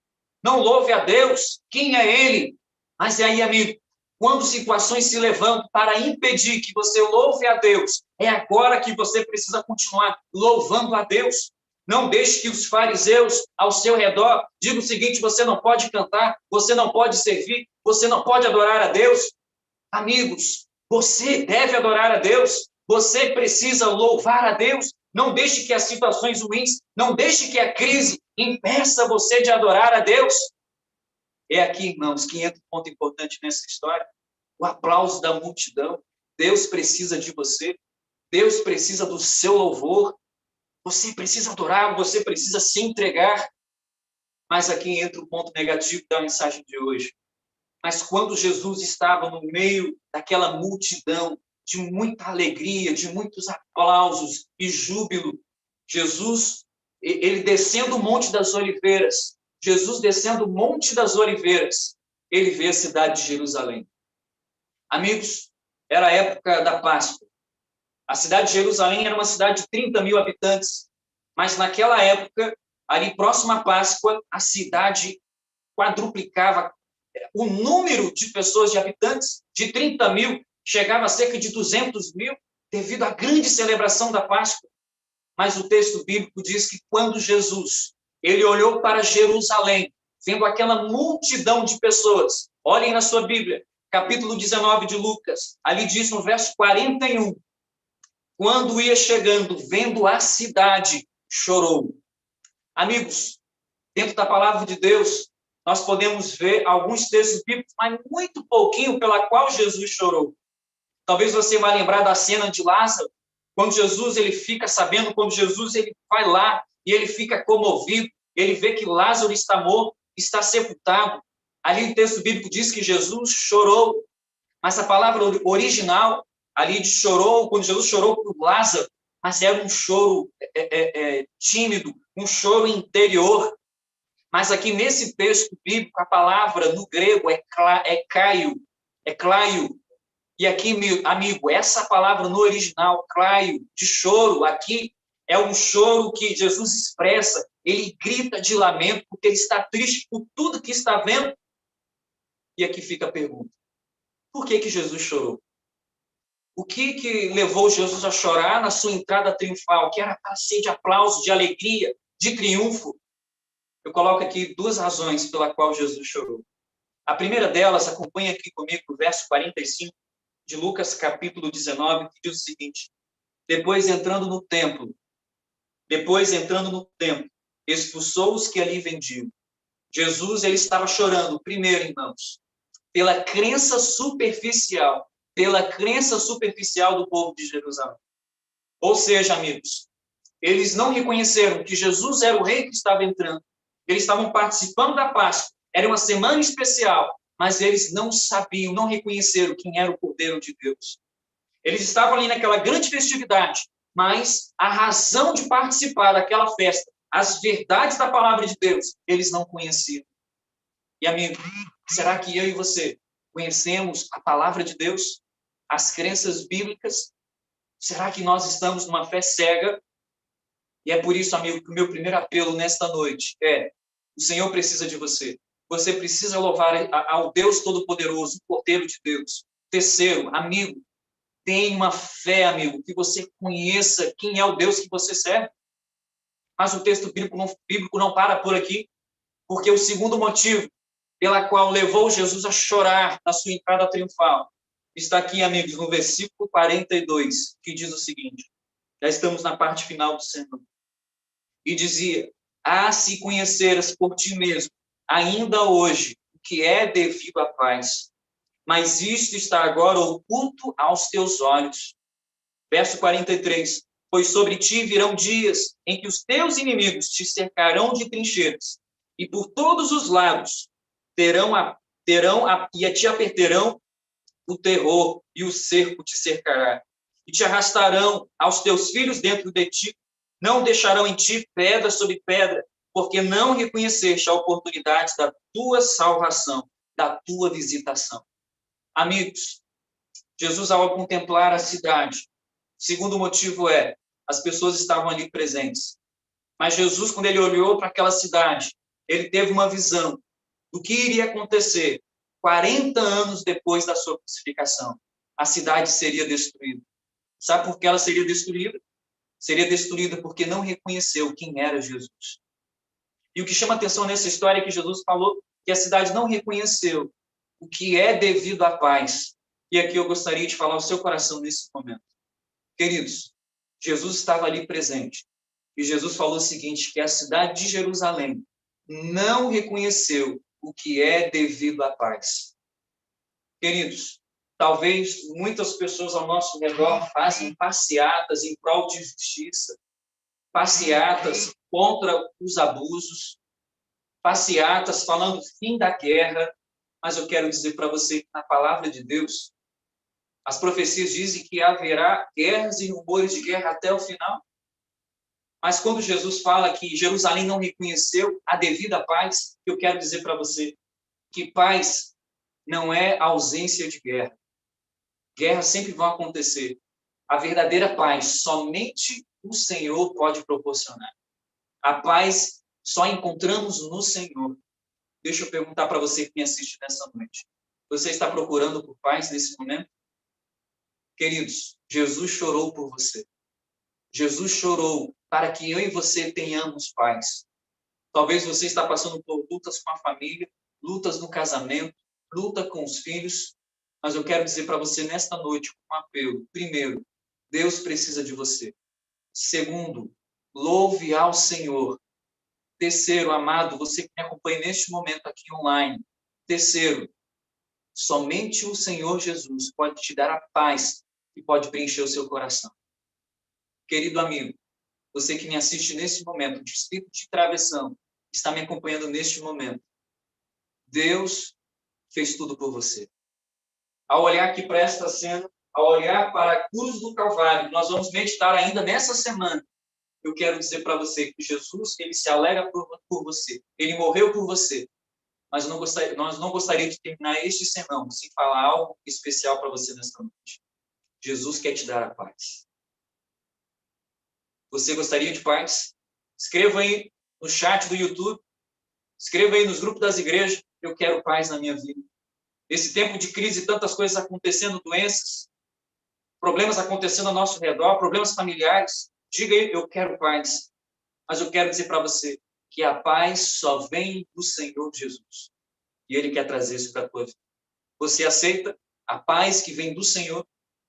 não louve a Deus, quem é Ele? Mas aí, amigo, quando situações se levantam para impedir que você louve a Deus, é agora que você precisa continuar louvando a Deus. Não deixe que os fariseus ao seu redor digam o seguinte: você não pode cantar, você não pode servir, você não pode adorar a Deus. Amigos, você deve adorar a Deus, você precisa louvar a Deus. Não deixe que as situações ruins, não deixe que a crise impeça você de adorar a Deus. É aqui, irmãos, que entra um ponto importante nessa história: o aplauso da multidão. Deus precisa de você, Deus precisa do seu louvor, você precisa adorar, você precisa se entregar. Mas aqui entra o ponto negativo da mensagem de hoje. Mas quando Jesus estava no meio daquela multidão, de muita alegria, de muitos aplausos e júbilo, Jesus, ele descendo o Monte das Oliveiras, Jesus descendo o Monte das Oliveiras, ele vê a cidade de Jerusalém. Amigos, era a época da Páscoa. A cidade de Jerusalém era uma cidade de 30 mil habitantes, mas naquela época, ali próximo à Páscoa, a cidade quadruplicava o número de pessoas, de habitantes, de 30 mil, chegava a cerca de 200 mil, devido à grande celebração da Páscoa. Mas o texto bíblico diz que quando Jesus, ele olhou para Jerusalém, vendo aquela multidão de pessoas, olhem na sua Bíblia, capítulo 19 de Lucas, ali diz no verso 41, quando ia chegando, vendo a cidade, chorou. Amigos, dentro da palavra de Deus, nós podemos ver alguns textos bíblicos, mas muito pouquinho pela qual Jesus chorou. Talvez você vá lembrar da cena de Lázaro, quando Jesus ele fica sabendo, quando Jesus ele vai lá e ele fica comovido, ele vê que Lázaro está morto, está sepultado. Ali o texto bíblico diz que Jesus chorou, mas a palavra original ali de chorou, quando Jesus chorou por Lázaro, mas era um choro tímido, um choro interior. Mas aqui nesse texto bíblico, a palavra no grego é claio. E aqui, amigo, essa palavra no original, claio, de choro, aqui é um choro que Jesus expressa. Ele grita de lamento porque ele está triste por tudo que está vendo. E aqui fica a pergunta: por que Jesus chorou? O que levou Jesus a chorar na sua entrada triunfal, que era para ser de aplauso, de alegria, de triunfo? Eu coloco aqui duas razões pela qual Jesus chorou. A primeira delas, acompanha aqui comigo o verso 45 de Lucas, capítulo 19, que diz o seguinte: depois entrando no templo, expulsou os que ali vendiam. Jesus, ele estava chorando, primeiro, irmãos, pela crença superficial do povo de Jerusalém. Ou seja, amigos, eles não reconheceram que Jesus era o rei que estava entrando. Eles estavam participando da Páscoa, era uma semana especial, mas eles não sabiam, não reconheceram quem era o Cordeiro de Deus. Eles estavam ali naquela grande festividade, mas a razão de participar daquela festa, as verdades da palavra de Deus, eles não conheciam. E, amigo, será que eu e você conhecemos a palavra de Deus? as crenças bíblicas? Será que nós estamos numa fé cega? E é por isso, amigo, que o meu primeiro apelo nesta noite é: o Senhor precisa de você. Você precisa louvar ao Deus Todo-Poderoso, o Cordeiro de Deus. Terceiro, amigo, tenha uma fé, amigo, que você conheça quem é o Deus que você serve. Mas o texto bíblico não para por aqui, porque o segundo motivo pela qual levou Jesus a chorar na sua entrada triunfal está aqui, amigos, no versículo 42, que diz o seguinte: já estamos na parte final do sermão. E dizia: ah, se conheceras por ti mesmo, ainda hoje, o que é devido à paz, mas isto está agora oculto aos teus olhos. Verso 43, pois sobre ti virão dias em que os teus inimigos te cercarão de trincheiras, e por todos os lados e te apertarão o terror, e o cerco te cercará. E te arrastarão aos teus filhos dentro de ti, não deixarão em ti pedra sobre pedra, porque não reconheceste a oportunidade da tua salvação, da tua visitação. Amigos, Jesus, ao contemplar a cidade, o segundo motivo é: as pessoas estavam ali presentes. Mas Jesus, quando ele olhou para aquela cidade, ele teve uma visão do que iria acontecer 40 anos depois da sua crucificação. A cidade seria destruída. Sabe por que ela seria destruída? Seria destruída porque não reconheceu quem era Jesus. E o que chama atenção nessa história é que Jesus falou que a cidade não reconheceu o que é devido à paz. E aqui eu gostaria de falar ao seu coração nesse momento. Queridos, Jesus estava ali presente. E Jesus falou o seguinte, que a cidade de Jerusalém não reconheceu o que é devido à paz. Queridos, talvez muitas pessoas ao nosso redor fazem passeatas em prol de justiça, passeatas contra os abusos, passeatas falando fim da guerra, mas eu quero dizer para você que na palavra de Deus, as profecias dizem que haverá guerras e rumores de guerra até o final. Mas quando Jesus fala que Jerusalém não reconheceu a devida paz, eu quero dizer para você que paz não é ausência de guerra. Guerras sempre vão acontecer. A verdadeira paz somente o Senhor pode proporcionar. A paz só encontramos no Senhor. Deixa eu perguntar para você que me assiste nessa noite. Você está procurando por paz nesse momento? Queridos, Jesus chorou por você. Jesus chorou para que eu e você tenhamos paz. Talvez você está passando por lutas com a família, lutas no casamento, luta com os filhos, mas eu quero dizer para você nesta noite um apelo. Primeiro, Deus precisa de você. Segundo, louve ao Senhor. Terceiro, amado, você que me acompanha neste momento aqui online. Terceiro, somente o Senhor Jesus pode te dar a paz e pode preencher o seu coração. Querido amigo, você que me assiste nesse momento, Distrito de Travessão, está me acompanhando neste momento. Deus fez tudo por você. Ao olhar aqui para esta cena, ao olhar para a cruz do Calvário, nós vamos meditar ainda nessa semana. Eu quero dizer para você que Jesus, ele se alegra por você. Ele morreu por você. Mas nós não gostaríamos de terminar este sermão sem falar algo especial para você nesta noite. Jesus quer te dar a paz. Você gostaria de paz? Escreva aí no chat do YouTube. Escreva aí nos grupos das igrejas. Eu quero paz na minha vida. Esse tempo de crise, tantas coisas acontecendo, doenças, problemas acontecendo ao nosso redor, problemas familiares. Diga aí, eu quero paz. Mas eu quero dizer para você que a paz só vem do Senhor Jesus. E Ele quer trazer isso para a tua vida. Você aceita a paz que vem do Senhor?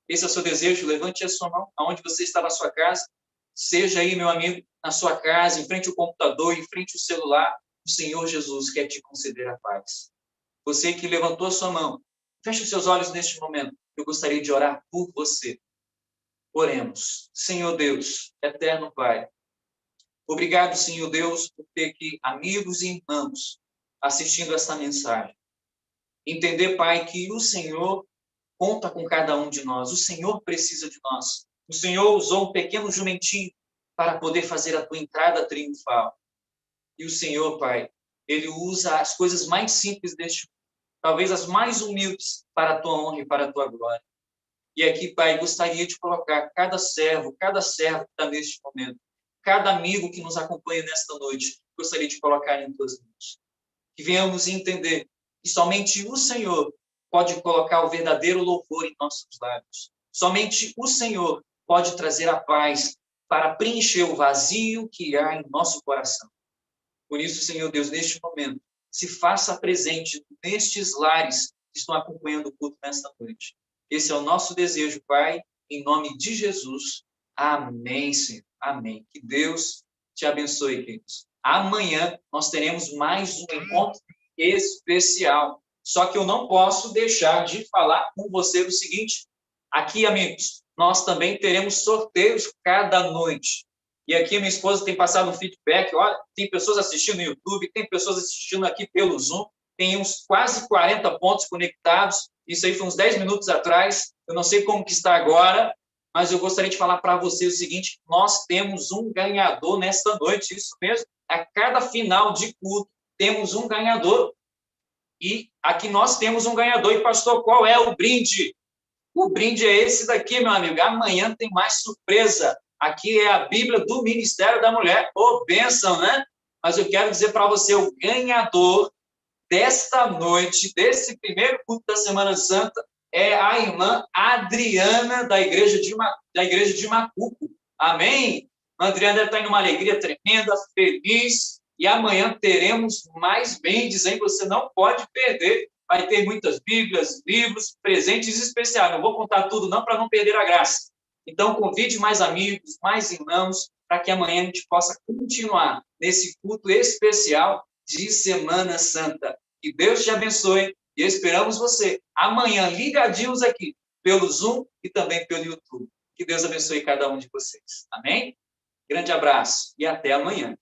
Esse é o seu desejo? Levante a sua mão. Aonde você está na sua casa? Seja aí, meu amigo, na sua casa, em frente ao computador, em frente ao celular. O Senhor Jesus quer te conceder a paz. Você que levantou a sua mão, feche os seus olhos neste momento. Eu gostaria de orar por você. Oremos. Senhor Deus, eterno Pai, obrigado, Senhor Deus, por ter aqui amigos e irmãos assistindo esta mensagem. Entender, Pai, que o Senhor conta com cada um de nós. O Senhor precisa de nós. O Senhor usou um pequeno jumentinho para poder fazer a tua entrada triunfal. E o Senhor, Pai, Ele usa as coisas mais simples deste mundo, talvez as mais humildes, para a tua honra e para a tua glória. E aqui, Pai, gostaria de colocar cada servo que está neste momento, cada amigo que nos acompanha nesta noite, gostaria de colocar em tuas mãos. Que venhamos entender que somente o Senhor pode colocar o verdadeiro louvor em nossos lábios. Somente o Senhor pode trazer a paz para preencher o vazio que há em nosso coração. Por isso, Senhor Deus, neste momento, se faça presente nestes lares que estão acompanhando o culto nesta noite. Esse é o nosso desejo, Pai, em nome de Jesus. Amém, Senhor. Amém. Que Deus te abençoe, queridos. Amanhã nós teremos mais um encontro especial. Só que eu não posso deixar de falar com você o seguinte. Aqui, amigos, nós também teremos sorteios cada noite. E aqui minha esposa tem passado um feedback. Olha, tem pessoas assistindo no YouTube, tem pessoas assistindo aqui pelo Zoom. Tem uns quase 40 pontos conectados. Isso aí foi uns 10 minutos atrás. Eu não sei como que está agora, mas eu gostaria de falar para você o seguinte, nós temos um ganhador nesta noite, isso mesmo. A cada final de culto, temos um ganhador. E aqui nós temos um ganhador. E, pastor, qual é o brinde? O brinde é esse daqui, meu amigo. Amanhã tem mais surpresa. Aqui é a Bíblia do Ministério da Mulher. Ô, bênção, né? Mas eu quero dizer para você, o ganhador desta noite, desse primeiro culto da Semana Santa, é a irmã Adriana, da igreja de Macuco. Amém? A Adriana está em uma alegria tremenda, feliz, e amanhã teremos mais brindes, hein? Você não pode perder. Vai ter muitas Bíblias, livros, presentes especiais. Não vou contar tudo, não, para não perder a graça. Então, convide mais amigos, mais irmãos, para que amanhã a gente possa continuar nesse culto especial de Semana Santa. Que Deus te abençoe e esperamos você amanhã ligadinhos aqui pelo Zoom e também pelo YouTube. Que Deus abençoe cada um de vocês. Amém? Grande abraço e até amanhã.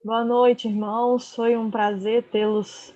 Boa noite, irmãos. Foi um prazer tê-los